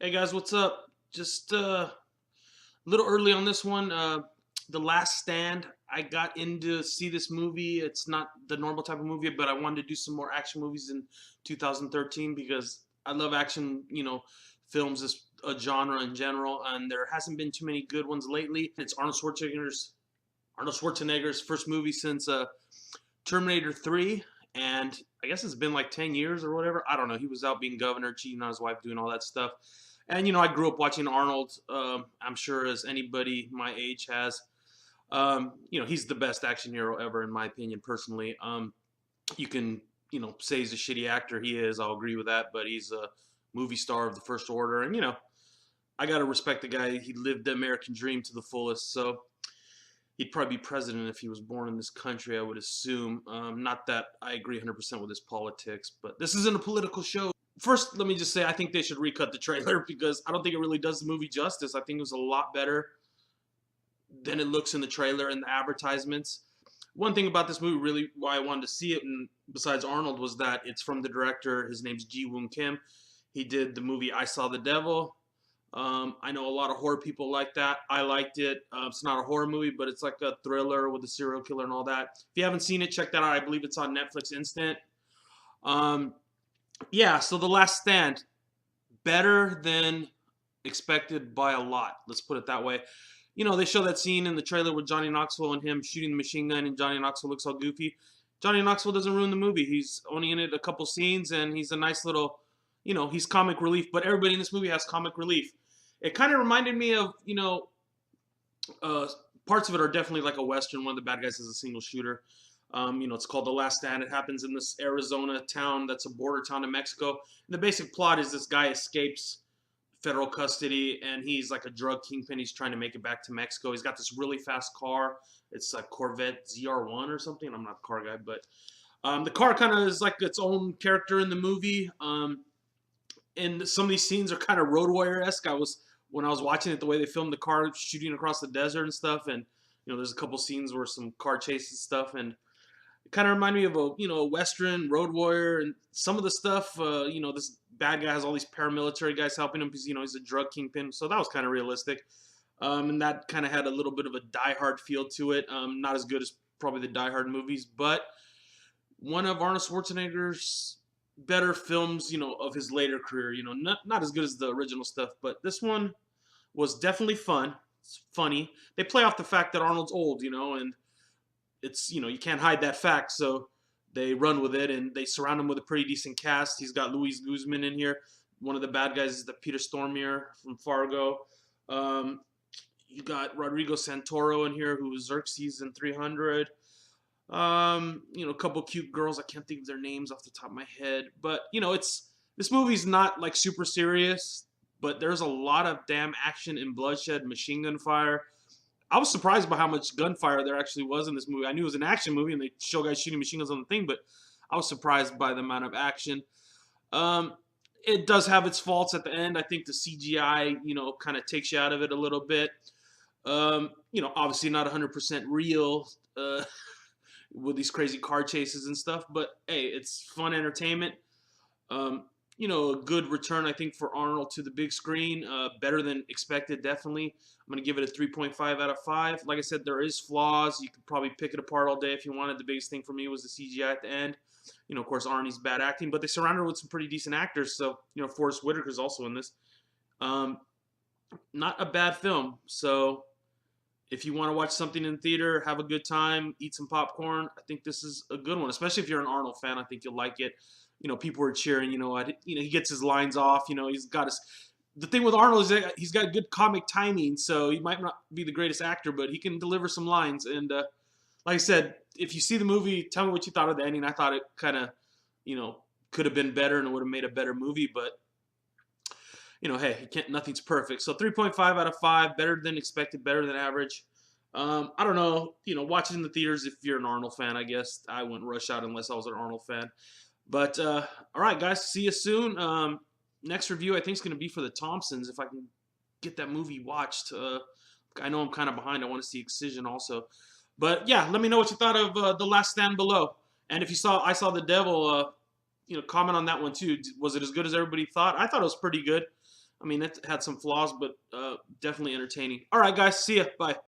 Hey guys, what's up? Just a little early on this one. The Last Stand. I got in to see this movie. It's not the normal type of movie, but I wanted to do some more action movies in 2013 because I love action, films as a genre in general, and there hasn't been too many good ones lately. It's Arnold Schwarzenegger's first movie since Terminator 3, and I guess it's been like 10 years or whatever. I don't know. He was out being governor, cheating on his wife, doing all that stuff. And, I grew up watching Arnold. I'm sure as anybody my age has. He's the best action hero ever, in my opinion, personally. You can, say he's a shitty actor. He is. I'll agree with that. But he's a movie star of the first order. And, I got to respect the guy. He lived the American dream to the fullest. So he'd probably be president if he was born in this country, I would assume. Not that I agree 100% with his politics, but this isn't a political show. First, let me just say I think they should recut the trailer because I don't think it really does the movie justice. I think it was a lot better than it looks in the trailer and the advertisements. One thing about this movie, really, why I wanted to see it, and besides Arnold, was that it's from the director. His name's Jee-woon Kim. He did the movie I Saw the Devil. I know a lot of horror people like that. I liked it. It's not a horror movie, but it's like a thriller with a serial killer and all that. If you haven't seen it, check that out. I believe it's on Netflix Instant. Yeah, so The Last Stand, better than expected by a lot. Let's put it that way. They show that scene in the trailer with Johnny Knoxville and him shooting the machine gun, and Johnny Knoxville looks all goofy. Johnny Knoxville doesn't ruin the movie. He's only in it a couple scenes, and he's a nice little, he's comic relief. But everybody in this movie has comic relief. It kind of reminded me of, parts of it are definitely like a Western. One of the bad guys is a single shooter. It's called The Last Stand. It happens in this Arizona town that's a border town to Mexico. And the basic plot is this guy escapes federal custody, and he's like a drug kingpin. He's trying to make it back to Mexico. He's got this really fast car. It's a Corvette ZR1 or something. I'm not a car guy, but the car kind of is like its own character in the movie. And some of these scenes are kind of Road Warrior-esque. When I was watching it, the way they filmed the car shooting across the desert and stuff, and there's a couple scenes where some car chases stuff, and it kind of reminded me of a Western Road Warrior, and some of the stuff. This bad guy has all these paramilitary guys helping him because he's a drug kingpin, so that was kind of realistic, and that kind of had a little bit of a Die Hard feel to it. Not as good as probably the Die Hard movies, but one of Arnold Schwarzenegger's better films, of his later career. Not as good as the original stuff, but this one was definitely fun. It's funny. They play off the fact that Arnold's old, and it's, you can't hide that fact, so they run with it, and they surround him with a pretty decent cast. He's got Luis Guzman in here. One of the bad guys is the Peter Stormare from Fargo. You got Rodrigo Santoro in here, who was Xerxes in 300. A couple cute girls. I can't think of their names off the top of my head, but this movie's not like super serious, but there's a lot of damn action and bloodshed, machine gun fire. I was surprised by how much gunfire there actually was in this movie. I knew it was an action movie and they show guys shooting machine guns on the thing, but I was surprised by the amount of action. It does have its faults at the end. I think the CGI, kind of takes you out of it a little bit. Obviously not 100% real with these crazy car chases and stuff, but hey, it's fun entertainment. A good return, I think, for Arnold to the big screen. Better than expected, definitely. I'm going to give it a 3.5 out of 5. Like I said, there is flaws. You could probably pick it apart all day if you wanted. The biggest thing for me was the CGI at the end. Of course, Arnie's bad acting, but they surrounded her with some pretty decent actors. So, Forrest Whitaker's also in this. Not a bad film. So, if you want to watch something in theater, have a good time, eat some popcorn, I think this is a good one. Especially if you're an Arnold fan, I think you'll like it. People are cheering. He gets his lines off. He's got his. The thing with Arnold is that he's got good comic timing, so he might not be the greatest actor, but he can deliver some lines. And like I said, if you see the movie, tell me what you thought of the ending. I thought it kind of, could have been better and it would have made a better movie, but hey, nothing's perfect. So 3.5 out of 5, better than expected, better than average. I don't know, watch it in the theaters if you're an Arnold fan, I guess. I wouldn't rush out unless I was an Arnold fan. But, all right, guys, see you soon. Next review, I think, is going to be for the Thompsons, if I can get that movie watched. I know I'm kind of behind. I want to see Excision also. But, yeah, let me know what you thought of The Last Stand below. And if you saw I Saw the Devil, comment on that one, too. Was it as good as everybody thought? I thought it was pretty good. I mean, it had some flaws, but definitely entertaining. All right, guys, see ya. Bye.